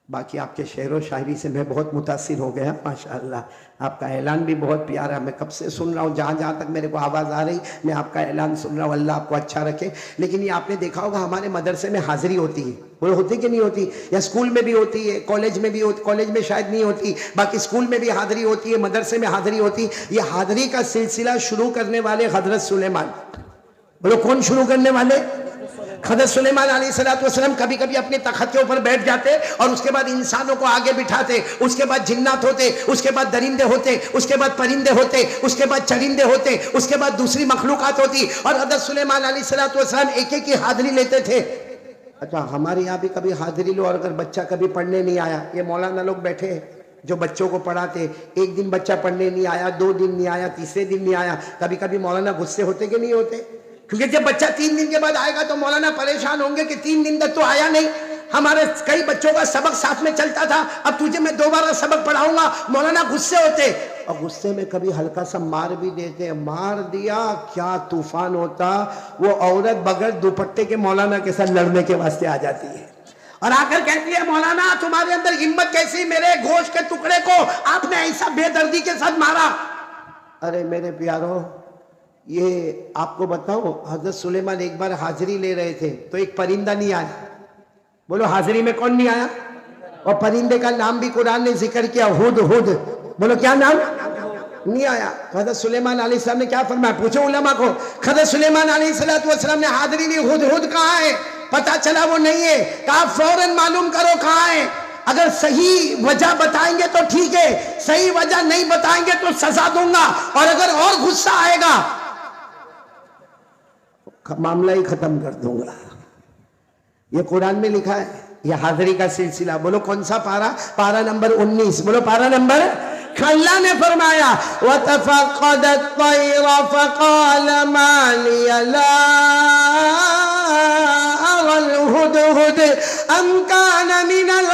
Speaker 1: बाकी आपके शेर व शायरी से मैं बहुत मुतासिर हो गया माशाअल्लाह। आपका ऐलान भी बहुत प्यारा, मैं कब से सुन रहा हूँ, जहाँ जहाँ तक मेरे को आवाज़ आ रही मैं आपका ऐलान सुन रहा हूँ। अल्लाह आपको अच्छा रखे। लेकिन ये आपने देखा होगा हमारे मदरसे में हाजिरी होती है, वो होती कि नहीं होती, या स्कूल में भी होती है, कॉलेज में भी होती, कॉलेज में शायद नहीं होती, बाकी स्कूल में भी हाजिरी होती है, मदरसे में हाजिरी होती है। ये हाजिरी का सिलसिला शुरू करने वाले हजरत सुलेमान, बोलो कौन शुरू करने वाले? हज़रत सुलेमान अलैहिस्सलाम कभी कभी अपने तख्त के ऊपर बैठ जाते और उसके बाद इंसानों को आगे बिठाते, उसके बाद जिन्नात होते, उसके बाद दरिंदे होते, उसके बाद परिंदे होते, उसके बाद चरिंदे होते, उसके बाद दूसरी मखलूकात होती, और हज़रत सुलेमान अलैहिस्सलाम एक एक की हाजिरी लेते थे। अच्छा, हमारे यहाँ भी कभी हाजिरी लो, और अगर बच्चा कभी पढ़ने नहीं आया, ये मौलाना लोग बैठे हैं जो बच्चों को पढ़ाते, एक दिन बच्चा पढ़ने नहीं आया, 2 दिन नहीं आया, तीसरे दिन नहीं आया, कभी कभी मौलाना गुस्से होते कि नहीं होते? क्योंकि जब बच्चा 3 दिन के बाद आएगा तो मौलाना परेशान होंगे कि 3 दिन तक तो आया नहीं, हमारे कई बच्चों का सबक साथ में चलता था, अब तुझे मैं दोबारा सबक पढ़ाऊंगा। मौलाना गुस्से होते, और गुस्से में कभी हल्का सा मार भी देते, मार दिया क्या तूफान होता, वो औरत बगैर दुपट्टे के मौलाना के साथ लड़ने के वास्ते आ जाती है और आकर कहती है, मौलाना तुम्हारे अंदर हिम्मत कैसी, मेरे गोश्त के टुकड़े को आपने ऐसा बेदर्दी के साथ मारा। अरे मेरे प्यारो, ये आपको बताओ, हजरत सुलेमान एक बार हाजिरी ले रहे थे तो एक परिंदा नहीं आया, बोलो हाजिरी में कौन नहीं आया? और परिंदे का नाम भी कुरान ने जिक्र किया, हुद हुद, बोलो क्या नाम? नहीं आया। हजरत सुलेमान अलैहिस्सलाम ने क्या फरमाया, पूछो उलमा को। हजरत सुलेमान अलैहिस्सलाम ने हाजिरी ली, हुद हुद कहाँ है? पता चला वो नहीं है, कहा फौरन मालूम करो कहाँ है, अगर सही वजह बताएंगे तो ठीक है, सही वजह नहीं बताएंगे तो सजा दूंगा, और अगर और गुस्सा आएगा मामला ही खत्म कर दूंगा। ये कुरान में लिखा है, ये हाजिरी का सिलसिला। बोलो कौन सा पारा? पारा नंबर 19, बोलो पारा नंबर। अल्लाह ने फरमाया, वतफक़दत तैर फ़क़ाल मा लिया ला अरल हुदहुद अम कान मिनल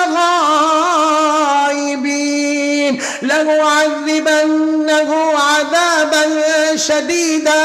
Speaker 1: गायबीन लनुअज़्ज़िबन्नहु अज़ाबन शदीदा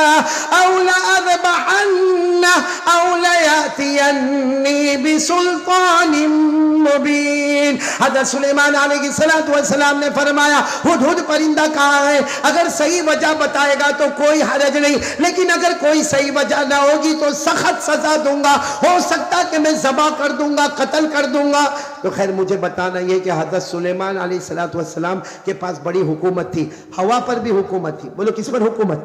Speaker 1: औ लअज़बहन्नहु औ लयअतियन्नी बिसुल्तानिन मुबीन। हज़रत सुलेमान अलैहिस्सलाम ने फरमाया, हुदहुद परिंदा कहाँ है? अगर सही वजह बताएगा तो कोई हरज नहीं, लेकिन अगर कोई सही वजह ना होगी तो सख्त सजा दूंगा, हो सकता कि मैं ज़बह कर दूंगा, कत्ल कर दूंगा। तो खैर मुझे बताना यह कि हज़रत सुलेमान अलैहिस्सलाम के पास बड़ी हुकूमत थी, हवा पर भी हुकूमत थी। बोलो किस पर हुकूमत?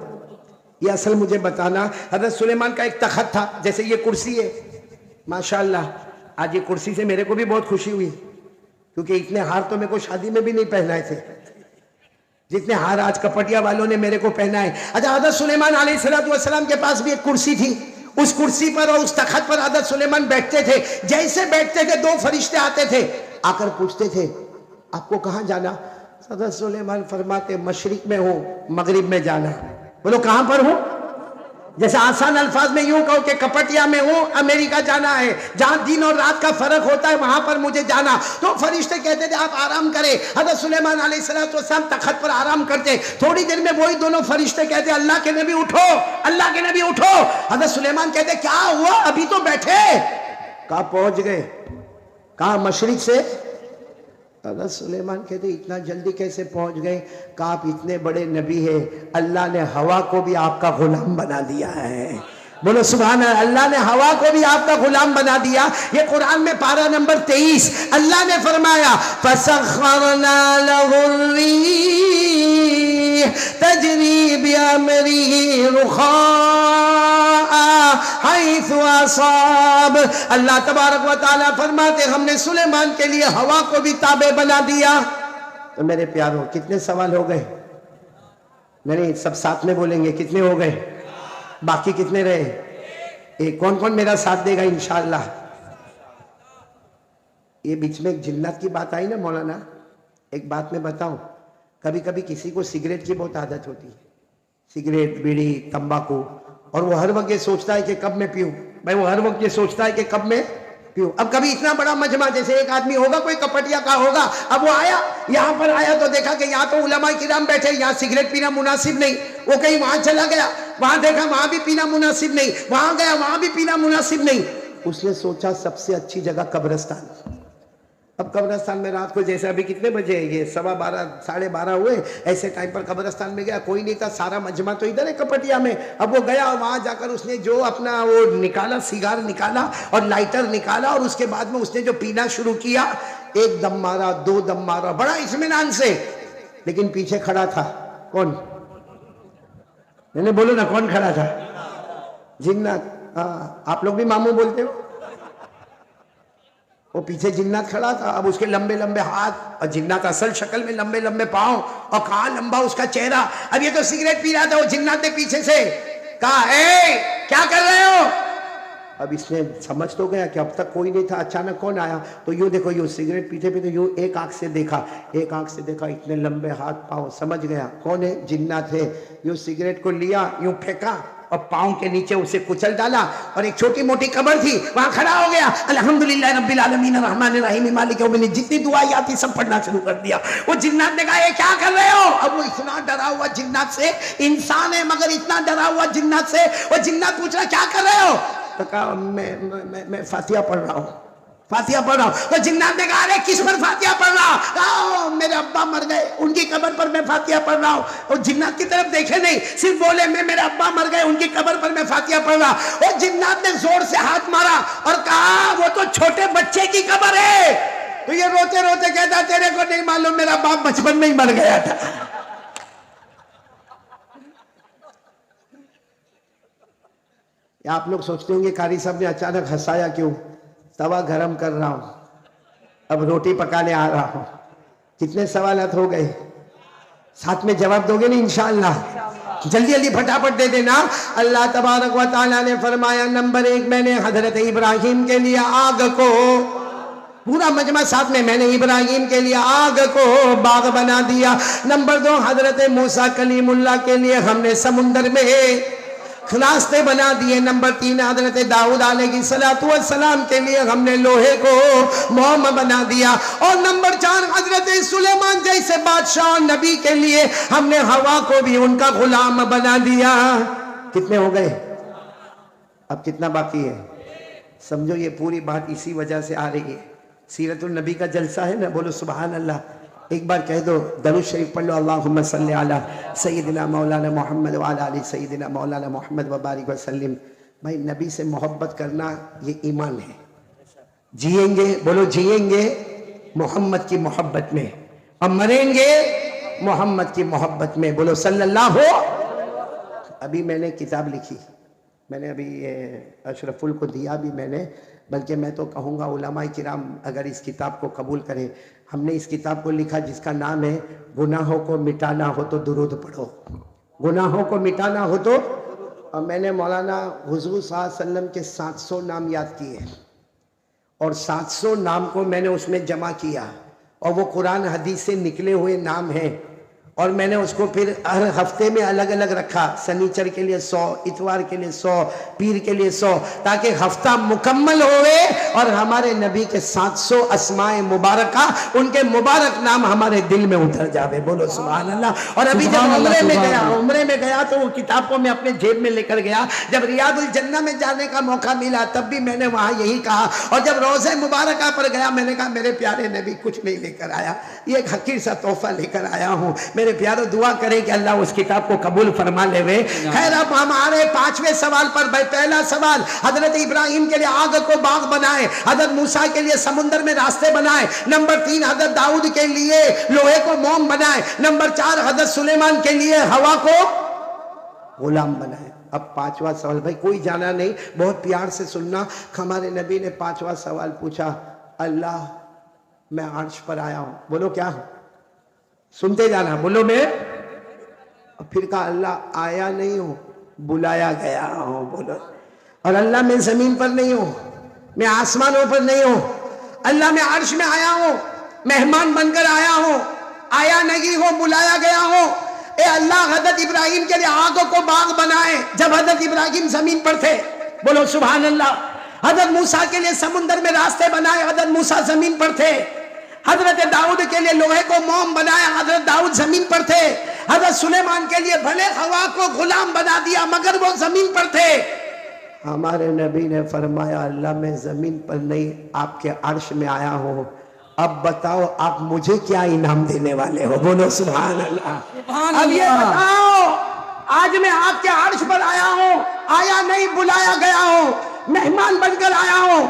Speaker 1: ये असल मुझे बताना। हज़रत सुलेमान का एक तख्त था, जैसे ये कुर्सी है माशाअल्लाह, आज ये कुर्सी से मेरे को भी बहुत खुशी हुई, क्योंकि इतने हार तो मेरे को शादी में भी नहीं पहनाए थे जितने हार आज कपटिया वालों ने मेरे को पहनाए। अच्छा, हज़रत सुलेमान अलैहिस्सलाम के पास भी एक कुर्सी थी, उस कुर्सी पर और उस तख्त पर हज़रत सुलेमान बैठते थे। जैसे बैठते थे 2 फरिश्ते आते थे, आकर पूछते थे आपको कहाँ जाना? हज़रत सुलेमान फरमाते, मशरिक में हो, मगरिब में जाना। बोलो कहाँ पर हो? जैसे आसान अल्फाज में यूं कहो कि कपटिया में हूं, अमेरिका जाना है, जहां दिन और रात का फर्क होता है वहां पर मुझे जाना। तो फरिश्ते कहते थे आप आराम करें। हज़रत सुलेमान अलैहिस्सलाम तख्त पर आराम करते, थोड़ी देर में वही दोनों फरिश्ते कहते अल्लाह के नबी उठो, अल्लाह के नबी उठो। हज़रत सुलेमान कहते क्या हुआ, अभी तो बैठे। कहाँ पहुंच गए? कहाँ? मशरिक से। हज़रत सुलेमान कहते इतना जल्दी कैसे पहुंच गए? कहा आप इतने बड़े नबी हैं, अल्लाह ने हवा को भी आपका गुलाम बना दिया है। बोलो सुभान अल्लाह, अल्लाह ने हवा को भी आपका गुलाम बना दिया। ये कुरान में पारा नंबर 23 अल्लाह ने फरमाया, फसख्खरना लहुर्रीह तजरी बिअमरिही रुखाआ हैसु असाब। अल्लाह तबारक व तआला फरमाते हमने सुलेमान के लिए हवा को भी ताबे बना दिया। तो मेरे प्यारों, कितने सवाल हो गए? नहीं, सब साथ में बोलेंगे। कितने हो गए? बाकी कितने रहे? एक। कौन कौन मेरा साथ देगा इंशाअल्लाह? ये बीच में एक जिन्नत की बात आई ना मौलाना, एक बात मैं बताऊं, कभी कभी किसी को सिगरेट की बहुत आदत होती है, सिगरेट, बीड़ी, तंबाकू, और वो हर वक्त ये सोचता है कि कब मैं पीऊं। भाई वो हर वक्त ये सोचता है कि कब मैं पीऊं। अब कभी इतना बड़ा मजमा, जैसे एक आदमी होगा, कोई कपटिया का होगा, अब वो आया, यहाँ पर आया तो देखा कि यहाँ तो उलमा किराम बैठे, यहाँ सिगरेट पीना मुनासिब नहीं। वो कहीं वहां चला गया, वहां देखा वहां भी पीना मुनासिब नहीं, वहां गया वहां भी पीना मुनासिब नहीं। उसने सोचा सबसे अच्छी जगह कब्रिस्तान। अब कब्रिस्तान में रात को, जैसे अभी कितने बजे है, ये 12:15 12:30 हुए, ऐसे टाइम पर कब्रिस्तान में गया, कोई नहीं था, सारा मजमा तो इधर है कपटिया में। अब वो गया और वहां जाकर उसने जो अपना वो निकाला, सिगार निकाला और लाइटर निकाला, और उसके बाद में उसने जो पीना शुरू किया, 1 दम मारा, 2 दम मारा, बड़ा इत्मीनान से। लेकिन पीछे खड़ा था कौन? मैंने बोलो ना, कौन खड़ा था? जिन्नात। हाँ, आप लोग भी मामू बोलते हो। वो पीछे जिन्नात खड़ा था। अब उसके लंबे लंबे हाथ और जिन्नात असल शक्ल में लंबे लंबे पांव, और कहा लंबा उसका चेहरा। अब ये तो सिगरेट पी रहा था, वो जिन्नात ने पीछे से कहा, ए क्या कर रहे हो? अब इसने समझ तो गया कि अब तक कोई नहीं था, अचानक कौन आया। तो यूं देखो, यूं सिगरेट पीते पीते यूं एक आंख से देखा, एक आंख से देखा, इतने लंबे हाथ पांव, समझ गया कौन है, जिन्नात है। यूं सिगरेट को लिया, यूं फेंका और पांव के नीचे उसे कुचल डाला, और एक छोटी मोटी कब्र थी, वहां खड़ा हो गया, अल्हम्दुलिल्लाह रब्बिल आलमीन रहमानिर रहीम मालिक यौमिद्दीन, जितनी दुआएं आती सब पढ़ना शुरू कर दिया। वो जिन्नात ने कहा, ये क्या कर रहे हो? अब वो इतना डरा हुआ जिन्नात से, इंसान है मगर इतना डरा हुआ जिन्नात से। वो जिन्नात पूछ रहा, क्या कर रहे हो? तो कहा, मैं फातिहा पढ़ रहा हूँ, फातिहा पढ़ रहा हूँ। तो जिन्नात ने कहा, अरे किस पर फातिहा पढ़ रहा? कहा, मेरे अब्बा मर गए, उनकी कब्र पर मैं फातिहा पढ़ रहा हूँ। और जिन्नात की तरफ देखे नहीं, सिर्फ बोले, मैं मेरे अब्बा मर गए, उनकी कब्र पर मैं फातिहा पढ़ रहा। और जिन्नात ने जोर से हाथ मारा और कहा, वो तो छोटे बच्चे की कब्र है। तो ये रोते रोते कहता, तेरे को नहीं मालूम, मेरा बाप बचपन में ही मर गया था। आप लोग सोचते होंगे कारी साहब ने अचानक हंसाया क्यों? तवा गरम कर रहा हूं, अब रोटी पकाने आ रहा हूं। कितने सवालात हो गए? साथ में जवाब दोगे ना इंशाअल्लाह? जल्दी जल्दी फटाफट दे देना। अल्लाह तबारक व तआला ने फरमाया, नंबर 1, मैंने हजरत इब्राहिम के लिए आग को, पूरा मजमा साथ में, मैंने इब्राहिम के लिए आग को बाग बना दिया। नंबर 2, हजरत मूसा कलीमुल्लाह के लिए हमने समुंदर में रास्ते बना दिए। नंबर 3, हजरत दाऊद अलैहिस्सलातु वस्सलाम के लिए हमने लोहे को मोम बना दिया। और नंबर 4, हजरत सुलेमान जैसे बादशाह नबी के लिए हमने हवा को भी उनका गुलाम बना दिया। कितने हो गए? अब कितना बाकी है? समझो ये पूरी बात इसी वजह से आ रही है, सीरतुल नबी का जलसा है ना। बोलो सुभान अल्लाह। एक बार कह दो, दरूद शरीफ पढ़ लो, अल्लाहुम्मा सल्ली अला सय्यिदिना मौलाना मोहम्मद व अला आलि सय्यिदिना मौलाना मोहम्मद व बारिक वसल्लिम। भाई, नबी से मोहब्बत करना ये ईमान है। जिएंगे, बोलो जिएंगे मोहम्मद की मोहब्बत में, और मरेंगे मोहम्मद की मोहब्बत में। बोलो सल्लल्लाहु। अभी मैंने किताब लिखी, मैंने अभी अशरफुल को दिया भी मैंने, बल्कि मैं तो कहूँगा उलमाए किराम अगर इस किताब को कबूल करें। हमने इस किताब को लिखा जिसका नाम है, गुनाहों को मिटाना हो तो दुरूद पढ़ो, गुनाहों को मिटाना हो तो। और मैंने मौलाना हुजूर सल्लल्लाहु अलैहि वसल्लम के 700 नाम याद किए, और 700 नाम को मैंने उसमें जमा किया, और वो कुरान हदीस से निकले हुए नाम हैं। और मैंने उसको फिर हर हफ्ते में अलग अलग रखा, शनिचर के लिए 100, इतवार के लिए 100, पीर के लिए 100, ताकि हफ्ता मुकम्मल होवे और हमारे नबी के 700 अस्माए मुबारका, उनके मुबारक नाम हमारे दिल में उतर जावे। बोलो सुभान अल्लाह। और अभी जब उम्रे में गया तो वो किताब को मैं अपने जेब में लेकर गया। जब रियादुल जन्ना में जाने का मौका मिला तब भी मैंने वहां यही कहा, और जब रोज़े मुबारका पर गया मैंने कहा, मेरे प्यारे नबी कुछ नहीं लेकर आया, ये एक हकीर सा तोहफा लेकर आया हूँ। मेरे प्यारो दुआ करें कि अल्लाह उस किताब को कबूल फरमा लेवे। खैर, अब हमारे 5वें सवाल पर भाई, पहला सवाल, हजरत इब्राहिम के लिए आग को बाग बनाए, हजरत मूसा के लिए समुद्र में रास्ते बनाए। नंबर 3, हजरत दाऊद के लिए लोहे को मोम बनाए। नंबर 4, हजरत सुलेमान के लिए हवा को गुलाम बनाए। अब 5वां सवाल, भाई कोई जाना नहीं, बहुत प्यार से सुनना। हमारे नबी ने 5वां सवाल पूछा, अल्लाह मैं अर्श पर आया हूं। बोलो क्या? सुनते जाना, बोलो मैं। फिर कहा, अल्लाह आया नहीं हूं, बुलाया गया हूं। बोलो। और अल्लाह मैं जमीन पर नहीं हूं, मैं आसमानों पर नहीं हूं, अल्लाह मैं अर्श में आया हूं, मेहमान बनकर आया हूं, आया नहीं हूं, बुलाया गया हूं। ए अल्लाह, हजरत इब्राहिम के लिए आग को बाग बनाए जब हजरत इब्राहिम जमीन पर थे। बोलो सुभान अल्लाह। हजरत मूसा के लिए समुद्र में रास्ते बनाए, हजरत मूसा जमीन पर थे। हजरत दाऊद के लिए लोहे को मोम बनाया, हजरत दाऊद जमीन पर थे। हजरत सुलेमान के लिए भले हवा को गुलाम बना दिया मगर वो जमीन पर थे। हमारे नबी ने फरमाया, अल्लाह मैं जमीन पर नहीं, आपके अर्श में आया हूँ। अब बताओ आप मुझे क्या इनाम देने वाले हो? बोलो सुभान अल्लाह।
Speaker 2: सुभान
Speaker 1: अब ये
Speaker 2: अल्लाह।
Speaker 1: बताओ, आज मैं आपके अर्श पर आया हूं, आया नहीं, बुलाया गया हूं, मेहमान बनकर आया हूं,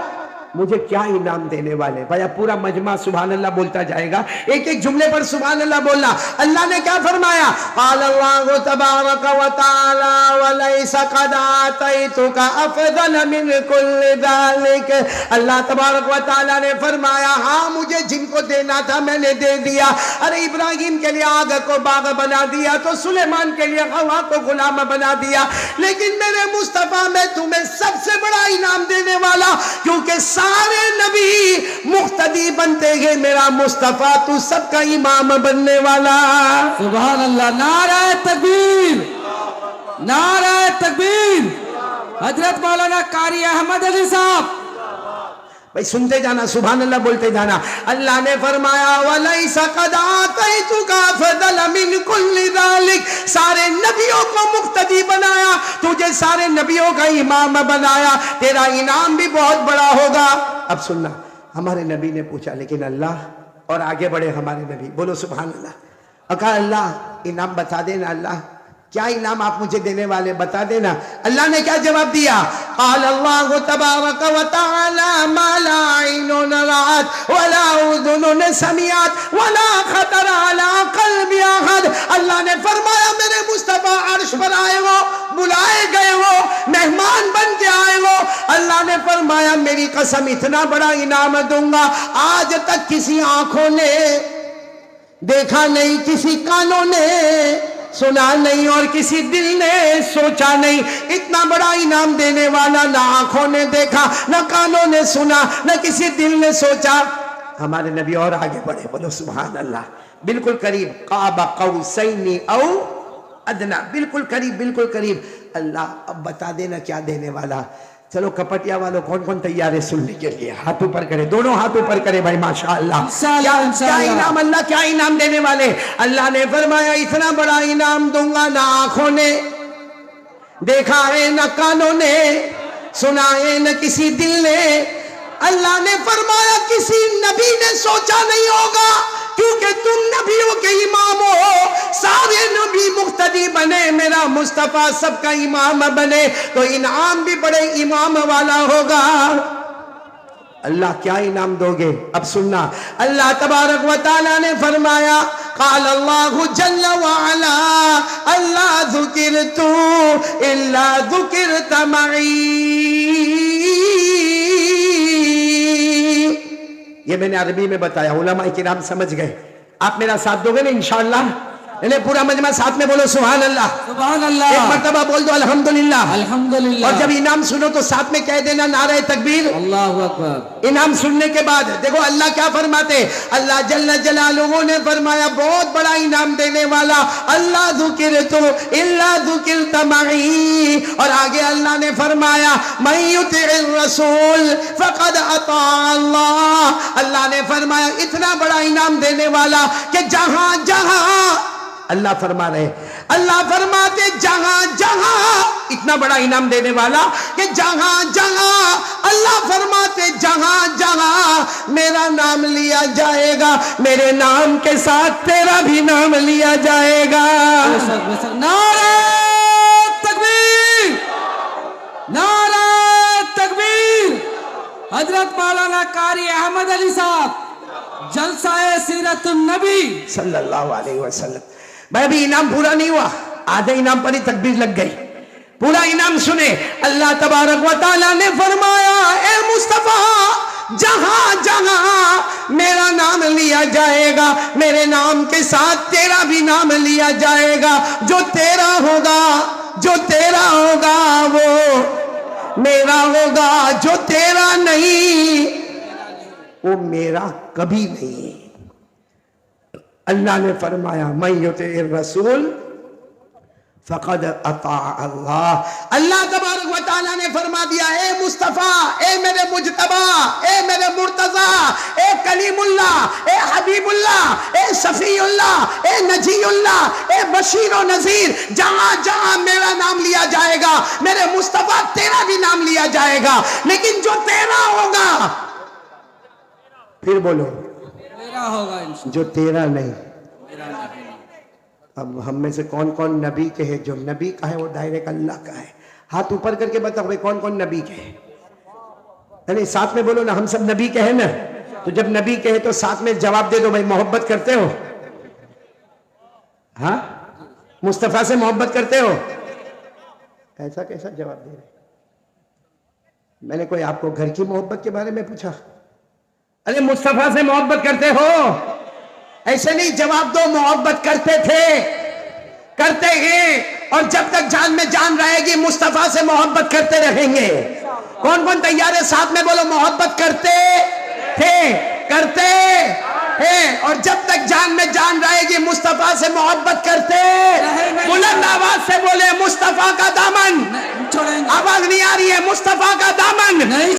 Speaker 1: मुझे क्या इनाम देने वाले? भैया पूरा मजमा सुभान अल्लाह बोलता जाएगा, एक एक जुमले पर सुभान अल्लाह बोलना। अल्लाह ने क्या फरमाया? अल्लाहु तबारक व तआला वलैसा क़द आतैतुका अफ़ज़ल मिन कुल्लि ज़ालिक। अल्लाह तबारक व तआला ने फरमाया, हाँ मुझे जिनको देना था मैंने दे दिया। अरे इब्राहिम के लिए आग को बाग बना दिया, तो सुलेमान के लिए हवा को गुलाम बना दिया, लेकिन मेरे मुस्तफा मैं तुम्हें सबसे बड़ा इनाम देने वाला, क्योंकि सारे नबी मुख्तदी बनते हैं, मेरा मुस्तफा तू सबका इमाम बनने वाला।
Speaker 2: सुभान अल्लाह। नारा तकबीर, नारा तकबीर। हजरत मौलाना कारी अहमद अली साहब।
Speaker 1: भाई सुनते जाना, सुभान अल्लाह बोलते जाना। अल्लाह ने फरमाया वलैसा क़द आतैतुका अफ़ज़ल मिन कुल्लि ज़ालिक, सारे नबियों को मुक्तदी बनाया, तुझे सारे नबियों का इमाम बनाया, तेरा इनाम भी बहुत बड़ा होगा। अब सुनना, हमारे नबी ने पूछा लेकिन अल्लाह, और आगे बढ़े हमारे नबी, बोलो सुभान अल्लाह। कहा अल्लाह इनाम बता देना, अल्लाह क्या इनाम आप मुझे देने वाले बता देना। अल्लाह ने क्या जवाब दिया? क़ाल अल्लाहु तबारक व तआला मा ला ऐनुन रअत व ला उज़ुनुन समिअत व ला ख़तर अला क़ल्बि अहद। अल्लाह ने फरमाया मेरे मुस्तफा अर्श पर आए हो, बुलाए गए हो, मेहमान बन के आए हो। अल्लाह ने फरमाया मेरी कसम इतना बड़ा इनाम दूंगा, आज तक किसी आंखों ने देखा नहीं, किसी कानों ने सुना नहीं, और किसी दिल ने सोचा नहीं। इतना बड़ा इनाम देने वाला ना आंखों ने देखा, ना कानों ने सुना, ना किसी दिल ने सोचा। हमारे नबी और आगे बढ़े, बोलो सुभान अल्लाह। बिल्कुल करीब, क़ाब क़ौसैनी औ अदना, बिल्कुल करीब, बिल्कुल करीब। अल्लाह अब बता देना क्या देने वाला। चलो कपटिया वालों कौन कौन तैयार है सुनने के लिए? हाथ ऊपर करे, दोनों हाथ ऊपर करे भाई, माशाअल्लाह। क्या इनाम, अल्लाह क्या इनाम देने वाले? अल्लाह ने फरमाया इतना बड़ा इनाम दूंगा, ना आंखों ने देखा है, ना कानों ने सुना है, न किसी दिल ने। अल्लाह ने फरमाया किसी नबी ने सोचा नहीं होगा, क्योंकि तुम नबियों के इमाम हो, सारे नबी मुक्तदी बने, मेरा मुस्तफा सबका इमाम बने, तो इनाम भी बड़े इमाम वाला होगा। अल्लाह क्या इनाम दोगे? अब सुनना, अल्लाह तबारक व तआला ने फरमाया क़ाल अल्लाहु जल्ल व अला अल्लाह ज़ुकिरतु इल्ला ज़ुकिरत मई। ये मैंने अरबी में बताया, उलमा किराम समझ गए। आप मेरा साथ दोगे ना इंशाअल्लाह? इन्हें पूरा मजमा साथ में बोलो सुभान अल्लाह।
Speaker 2: सुभान अल्लाह।
Speaker 1: एक मर्तबा बोल दो अल्हम्दुलिल्लाह।
Speaker 2: अल्हम्दुलिल्लाह।
Speaker 1: और जब इनाम सुनो तो साथ में कह देना नारे तकबीर।
Speaker 2: अल्लाहु अकबर।
Speaker 1: इनाम सुनने के बाद देखो अल्लाह क्या फरमाते, अल्लाह जल्ल जलालुहु ने फरमाया बहुत बड़ा इनाम देने वाला, अल्लाह ज़ुकिरतु इल्ला ज़ुकिरत मई। और आगे अल्लाह ने फरमाया मन युतिइर रसूल फ़क़द अता अल्लाह। अल्लाह ने फरमाया इतना बड़ा इनाम देने वाला कि जहां जहां, अल्लाह फरमा रहे, अल्लाह फरमाते जहां जहां, इतना बड़ा इनाम देने वाला कि जहां जहां, अल्लाह फरमाते जहां जहां मेरा नाम लिया जाएगा, मेरे नाम के साथ तेरा भी नाम लिया जाएगा।
Speaker 2: नारे तकबीर, नारे तकबीर। हजरत मौलाना कारी अहमद अली साहब, जलसाए सीरतुन नबी
Speaker 1: सल्लल्लाहु अलैहि वसल्लम। भाई अभी इनाम पूरा नहीं हुआ, आधे इनाम पर ही तकबीर लग गई। पूरा इनाम सुने, अल्लाह तबारक व तआला ने फरमाया ए मुस्तफा जहां जहां मेरा नाम लिया जाएगा, मेरे नाम के साथ तेरा भी नाम लिया जाएगा। जो तेरा होगा, जो तेरा होगा वो मेरा होगा, जो तेरा नहीं वो मेरा कभी नहीं। अल्लाह ने फरमाया मैं युतिइर रसूल फ़क़द अता अल्लाह। अल्लाह तबारक व तआला ने फरमा दिया ए मुस्तफ़ा, ए मेरे मुजतबा, ए मेरे मुर्तज़ा, ए कलीमुल्लाह, ए हबीबुल्लाह, ए सफ़ीउल्लाह, ए नजीउल्लाह, ए बशीर व नज़ीर, जहां जहां मेरा नाम लिया जाएगा, मेरे मुस्तफ़ा तेरा भी नाम लिया जाएगा। लेकिन जो तेरा होगा, फिर बोलो
Speaker 2: मेरा होगा इंशाअल्लाह।
Speaker 1: जो तेरा नहीं।
Speaker 2: मेरा नहीं।
Speaker 1: अब हम में से कौन कौन नबी के हैं? जो नबी का है वो डायरेक्ट अल्लाह का है। हाथ ऊपर करके बताओ भाई कौन कौन नबी के हैं? नहीं साथ में बोलो ना, हम सब नबी के हैं ना। तो जब नबी के हैं तो साथ में जवाब दे दो भाई, मोहब्बत करते हो? हाँ, मुस्तफा से मोहब्बत करते हो? ऐसा कैसा जवाब दे रहे? मैंने कोई आपको घर की मोहब्बत के बारे में पूछा? अरे मुस्तफा से मोहब्बत करते हो? ऐसे नहीं जवाब दो, मोहब्बत करते थे, करते हैं, और जब तक जान में जान रहेगी मुस्तफा से मोहब्बत करते रहेंगे। कौन कौन तैयार है? साथ में बोलो, मोहब्बत करते थे, करते हैं, और जब तक जान में जान रहेगी मुस्तफा से मोहब्बत करते। बुलंद आवाज से बोले, मुस्तफा का दामन।
Speaker 2: छोड़ेंगे।
Speaker 1: आवाज नहीं आ रही है? मुस्तफा का दामन।
Speaker 2: नहीं